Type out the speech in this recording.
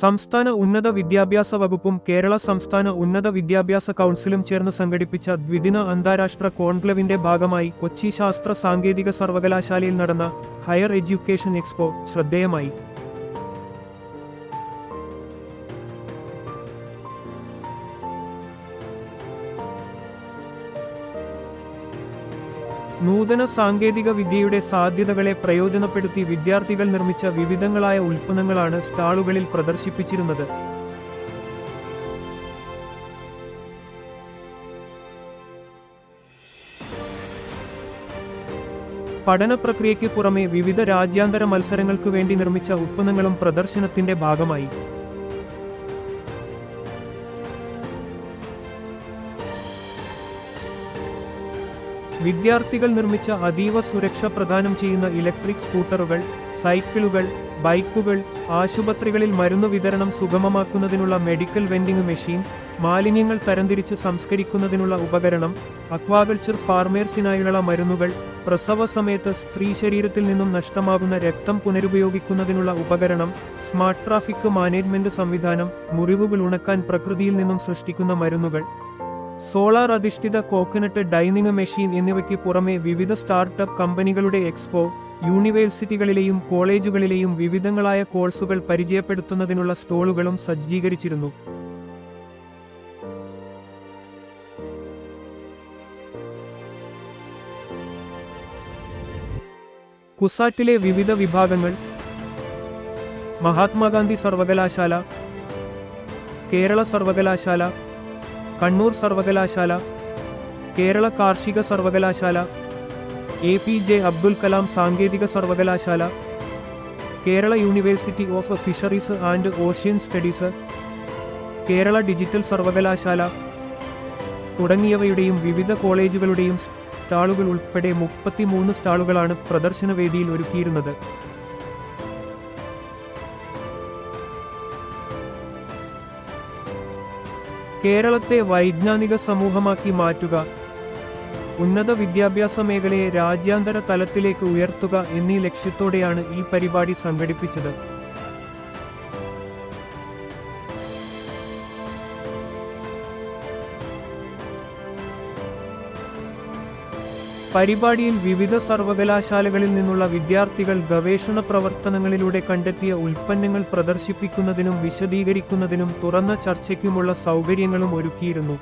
സംസ്ഥാന ഉന്നത വിദ്യാഭ്യാസ വകുപ്പും കേരള സംസ്ഥാന ഉന്നത വിദ്യാഭ്യാസ കൗൺസിലും ചേർന്ന് സംഘടിപ്പിച്ച ദ്വിദിന അന്താരാഷ്ട്ര കോൺക്ലവിന്റെ ഭാഗമായി കൊച്ചി ശാസ്ത്ര സാങ്കേതിക സർവകലാശാലയിൽ നടന്ന ഹയർ എഡ്യൂക്കേഷൻ എക്സ്പോ ശ്രദ്ധേയമായി. നൂതന സാങ്കേതിക വിദ്യയുടെ സാധ്യതകളെ പ്രയോജനപ്പെടുത്തി വിദ്യാർത്ഥികൾ നിർമ്മിച്ച വിവിധങ്ങളായ ഉൽപ്പന്നങ്ങളാണ് സ്റ്റാളുകളിൽ പ്രദർശിപ്പിച്ചിരുന്നത്. പഠന പ്രക്രിയയ്ക്ക് പുറമെ വിവിധ രാജ്യാന്തര മത്സരങ്ങൾക്കു വേണ്ടി നിർമ്മിച്ച ഉൽപ്പന്നങ്ങളും പ്രദർശനത്തിന്റെ ഭാഗമായി. വിദ്യാർത്ഥികൾ നിർമ്മിച്ച അതീവ സുരക്ഷ പ്രദാനം ചെയ്യുന്ന ഇലക്ട്രിക് സ്കൂട്ടറുകൾ, സൈക്കിളുകൾ, ബൈക്കുകൾ, ആശുപത്രികളിൽ മരുന്ന് വിതരണം സുഗമമാക്കുന്നതിനുള്ള മെഡിക്കൽ വെൻഡിംഗ് മെഷീൻ, മാലിന്യങ്ങൾ തരംതിരിച്ച് സംസ്കരിക്കുന്നതിനുള്ള ഉപകരണം, അക്വാകൾച്ചർ ഫാർമേഴ്സിനായുള്ള മരുന്നുകൾ, പ്രസവ സമയത്ത് സ്ത്രീ ശരീരത്തിൽ നിന്നും നഷ്ടമാകുന്ന രക്തം പുനരുപയോഗിക്കുന്നതിനുള്ള ഉപകരണം, സ്മാർട്ട് ട്രാഫിക് മാനേജ്മെന്റ് സംവിധാനം, മുറിവുകൾ ഉണക്കാൻ പ്രകൃതിയിൽ നിന്നും സൃഷ്ടിക്കുന്ന മരുന്നുകൾ, സോളാർ അധിഷ്ഠിത കോക്കനട്ട് ഡൈനിങ് മെഷീൻ എന്നിവയ്ക്ക് പുറമെ വിവിധ സ്റ്റാർട്ടപ്പ് കമ്പനികളുടെ എക്സ്പോ യൂണിവേഴ്സിറ്റികളിലെയും കോളേജുകളിലെയും വിവിധങ്ങളായ കോഴ്സുകൾ പരിചയപ്പെടുത്തുന്നതിനുള്ള സ്റ്റോളുകളും സജ്ജീകരിച്ചിരുന്നു. കുസാറ്റിലെ വിവിധ വിഭാഗങ്ങൾ: മഹാത്മാഗാന്ധി സർവകലാശാല, കേരള സർവകലാശാല, കണ്ണൂർ സർവകലാശാല, കേരള കാർഷിക സർവകലാശാല, APJ അബ്ദുൽ കലാം സാങ്കേതിക സർവകലാശാല, Kerala university of fisheries and ocean studies, Kerala digital സർവകലാശാല തുടങ്ങിയവയുടെയും വിവിധ കോളേജുകളുടെയും സ്റ്റാളുകൾ ഉൾപ്പെടെ 33 സ്റ്റാളുകളാണ് പ്രദർശനവേദിയിൽ ഒരുക്കിയിരുന്നത്. കേരളത്തെ വൈജ്ഞാനിക സമൂഹമാക്കി മാറ്റുക, ഉന്നത വിദ്യാഭ്യാസ മേഖലയെ രാജ്യാന്തര തലത്തിലേക്ക് ഉയർത്തുക എന്നീ ലക്ഷ്യത്തോടെയാണ് ഈ പരിപാടി സംഘടിപ്പിച്ചത്. പരിപാടിയിൽ വിവിധ സർവകലാശാലകളിൽ നിന്നുള്ള വിദ്യാർത്ഥികൾ ഗവേഷണ പ്രവർത്തനങ്ങളിലൂടെ കണ്ടെത്തിയ ഉൽപ്പന്നങ്ങൾ പ്രദർശിപ്പിക്കുന്നതിനും വിശദീകരിക്കുന്നതിനും തുറന്ന ചർച്ചയ്ക്കുമുള്ള സൗകര്യങ്ങളും ഒരുക്കിയിരുന്നു.